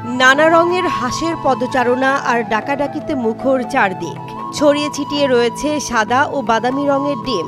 নানা রঙের হাঁসের পদচারণা আর ডাকাডাকিতে মুখর চারদিক। ছড়িয়ে ছিটিয়ে রয়েছে সাদা ও বাদামি রঙের ডিম।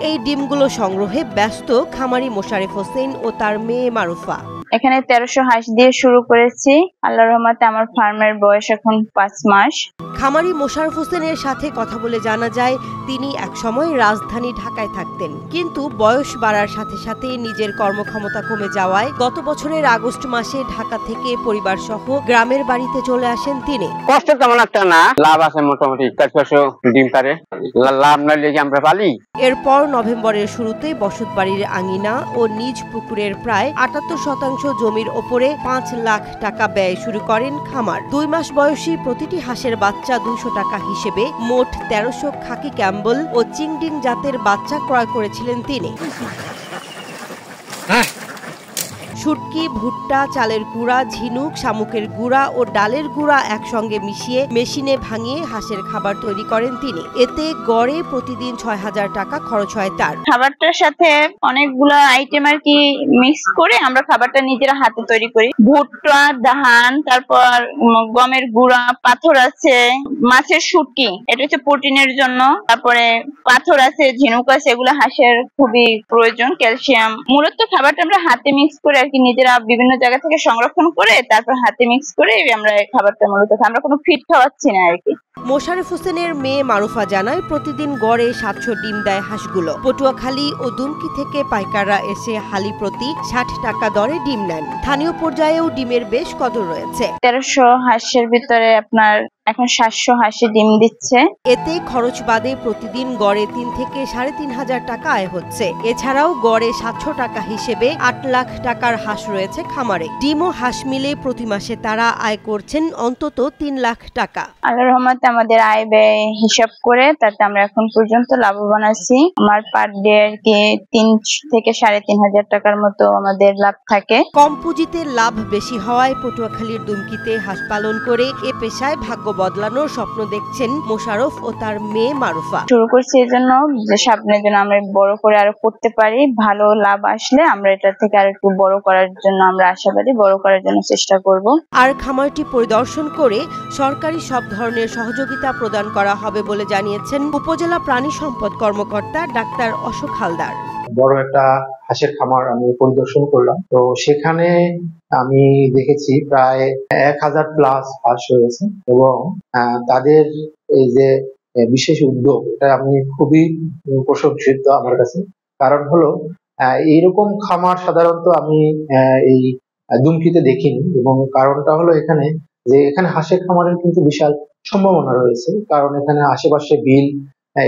এই ডিমগুলো সংগ্রহে ব্যস্ত খামারি মোশারেফ হোসেন ও তার মেয়ে মারুফা। এখানে 1300 হাঁস দিয়ে শুরু করেছি। আল্লাহর রহমতে আমার ফার্মের বয়স এখন 5 মাস। খামারি মোশাররফ হোসেনের সাথে কথা বলে জানা যায়, তিনি একসময় রাজধানী ঢাকায় থাকতেন, কিন্তু বয়স বাড়ার সাথে সাথে নিজের কর্মক্ষমতা কমে যাওয়ায় গত বছরের আগস্ট মাসে ঢাকা থেকে পরিবার সহ গ্রামের বাড়িতে চলে আসেন তিনি। কষ্ট তেমন একটা না, লাভ আছে মোটামুটি 400 ডিম পারে, লাভ না লেগে আমরা পালি। এরপর নভেম্বরের শুরুতে বসতবাড়ির আঙিনা ও নিজ পুকুরের প্রায় 78% জমির ওপরে 5 লাখ টাকা ব্যয় শুরু করেন খামার। 2 মাস বয়সী প্রতিটি হাঁসের বাচ্চা 200 টাকা হিসেবে মোট 1300 খাকি ক্যাম্বল ও চিংডিং জাতের বাচ্চা ক্রয় করেছিলেন তিনি। শুটকি, ভুট্টা, চালের গুঁড়া, ঝিনুক, শামুকের গুঁড়া ও ডালের গুঁড়া একসঙ্গে মিশিয়ে মেশিনে ভাঙিয়ে হাঁসের খাবার তৈরি করেন তিনি। এতে গড়ে প্রতিদিন 6000 টাকা খরচ হয় তার। খাবারটার সাথে অনেকগুলো আইটেম আর কি মিক্স করে আমরা খাবারটা নিজেরা হাতে তৈরি করি। ভুট্টা, ধান, তারপর গমের গুঁড়া, পাথর আছে, মাছের শুটকি, এটা হচ্ছে প্রোটিনের জন্য, তারপরে পাথর আছে, ঝিনুক আছে, এগুলো হাঁসের খুবই প্রয়োজন, ক্যালসিয়াম। মূলত খাবারটা আমরা হাতে মিক্স করে আর কি নিজেরা বিভিন্ন জায়গা থেকে সংরক্ষণ করে তারপর হাতে মিক্স করে আমরা খাবারটা মূলত আমরা কোনো ফিড খাওয়াচ্ছি না আর কি। মোশাররফ হোসেনের মেয়ে মারুফা জানায়, প্রতিদিন গড়ে 700 ডিম দেয় হাঁসগুলো। পটুয়াখালী ও দুমকি থেকে পাইকাররা এসে হালি প্রতি 60 টাকা দরে ডিম নেন। স্থানীয় পর্যায়েও ডিমের বেশ কদর রয়েছে। 1300 হাঁসের ভিতরে আপনার এখন 700 হাঁসে ডিম দিচ্ছে। এতে খরচ বাদে প্রতিদিন গড়ে 3 থেকে 3500 টাকা আয় হচ্ছে। এছাড়াও গড়ে 700 টাকা হিসেবে 8 লাখ টাকার হাঁস রয়েছে খামারে। ডিম ও হাঁস মিলে প্রতি মাসে তারা আয় করছেন অন্তত 3 লাখ টাকা। আল্লাহর রহমতে আমাদের আয় ব্যয় হিসাব করে তাতে আমরা এখন পর্যন্ত লাভবান আছি। আমার পার ডে আর কি 3 থেকে 3500 টাকার মতো আমাদের লাভ থাকে। কম পুঁজিতে লাভ বেশি হওয়ায় পটুয়াখালীর দুমকিতে হাঁস পালন করে এ পেশায় ভাগ্য বদলানোর স্বপ্ন দেখছেন মোশাররফ ও তার মেয়ে মারুফা। শুরু করছি এজন্য যে সামনের জন্য আমরা বড় করে আরো করতে পারি, ভালো লাভ আসলে আমরা এটা থেকে আর একটু বড় করার জন্য আমরা আশাবাদী, বড় করার জন্য চেষ্টা করব। আর খামারটি পরিদর্শন করে সরকারি সব ধরনের সহযোগিতা প্রদান করা হবে বলে জানিয়েছেন উপজেলা প্রাণী সম্পদ কর্মকর্তা ডাক্তার অশোক হালদার। বড় একটা হাঁসের খামার আমি পরিদর্শন করলাম, তো সেখানে আমি দেখেছি প্রায় 1000 প্লাস হাঁস রয়েছে এবং তাদের এই যে বিশেষ উদ্যোগ, এটা আমি খুবই প্রশংসিত আমার কাছে। কারণ হলো এইরকম খামার সাধারণত আমি এই দুমকিতে দেখিনি, এবং কারণটা হলো এখানে এখানে হাঁসের খামারের কিন্তু বিশাল সম্ভাবনা রয়েছে। কারণ এখানে আশেপাশে বিল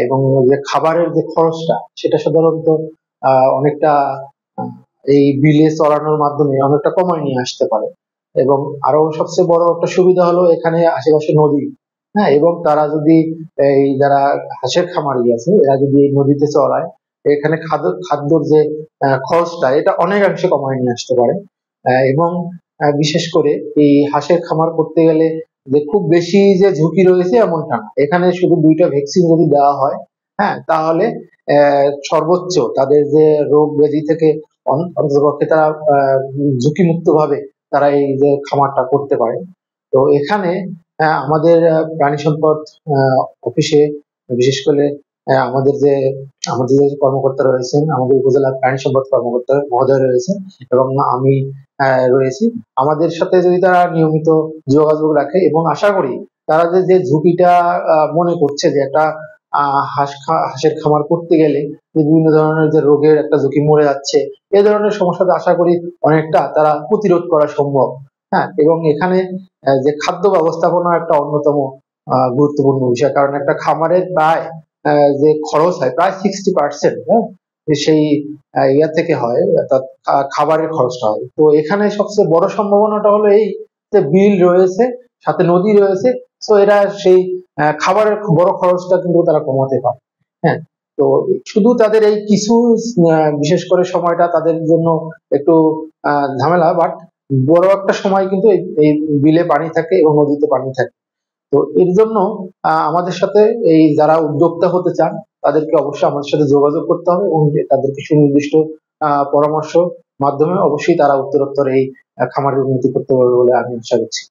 এবং যে খাবারের যে খরচটা সেটা সাধারণত অনেকটা এই বিলে চড়ানোর মাধ্যমে অনেকটা কমায় নিয়ে আসতে পারে। এবং আরো সবচেয়ে বড় একটা সুবিধা হলো এখানে আশেপাশে নদী, হ্যাঁ, এবং তারা যদি এই যারা হাঁসের খামারি আছে এরা যদি এই নদীতে চড়ায়, এখানে খাদ্যর যে খরচটা এটা অনেকাংশে কমায় নিয়ে আসতে পারে। এবং বিশেষ করে এই হাঁসের খামার করতে গেলে যে খুব বেশি যে ঝুঁকি রয়েছে এমনটা না। এখানে শুধু 2টা ভ্যাকসিন যদি দেওয়া হয়, হ্যাঁ, তাহলে সর্বোচ্চ তাদের যে রোগ ব্যাধি থেকে অন্ততপক্ষে তারা ঝুঁকিমুক্ত ভাবে তারা এই যে খামারটা করতে পারে। তো এখানে আমাদের প্রাণী সম্পদ অফিসে বিশেষ করে আমাদের যে কর্মকর্তা রয়েছেন, আমাদের উপজেলা প্রাণী সম্পদ কর্মকর্তা মহোদয় রয়েছেন এবং আমি রয়েছি। আমাদের সাথে যদি তারা নিয়মিত যোগাযোগ রাখে, এবং আশা করি তারা যে ঝুঁকিটা মনে করছে যে একটা হাঁসের খামার করতে গেলে বিভিন্ন ধরনের যে রোগের একটা ঝুঁকি, মরে যাচ্ছে, এ ধরনের সমস্যাটা আশা করি অনেকটা তারা প্রতিরোধ করা সম্ভব। হ্যাঁ, এবং এখানে যে খাদ্য ব্যবস্থাপনা একটা অন্যতম গুরুত্বপূর্ণ বিষয়। কারণ একটা খামারের প্রায় যে খরচ হয় প্রায় 60%, হ্যাঁ, সেই ইয়া থেকে হয়, অর্থাৎ খাবারের খরচটা হয়। তো এখানে সবচেয়ে বড় সম্ভাবনাটা হলো এই যে বিল রয়েছে, সাথে নদী রয়েছে, তো এরা সেই খাবারের বড় খরচটা কিন্তু তারা কমাতে পারে। হ্যাঁ, তো শুধু তাদের এই কিছু বিশেষ করে সময়টা তাদের জন্য একটু ঝামেলা, বাট বড় একটা সময় কিন্তু এই বিলে পানি থাকে এবং নদীতে পানি থাকে। তো এর জন্য আমাদের সাথে এই যারা উদ্যোক্তা হতে চান তাদেরকে অবশ্যই আমাদের সাথে যোগাযোগ করতে হবে এবং তাদেরকে সুনির্দিষ্ট পরামর্শ মাধ্যমে অবশ্যই তারা উত্তরোত্তর এই খামারের উন্নতি করতে পারবে বলে আমি আশা করছি।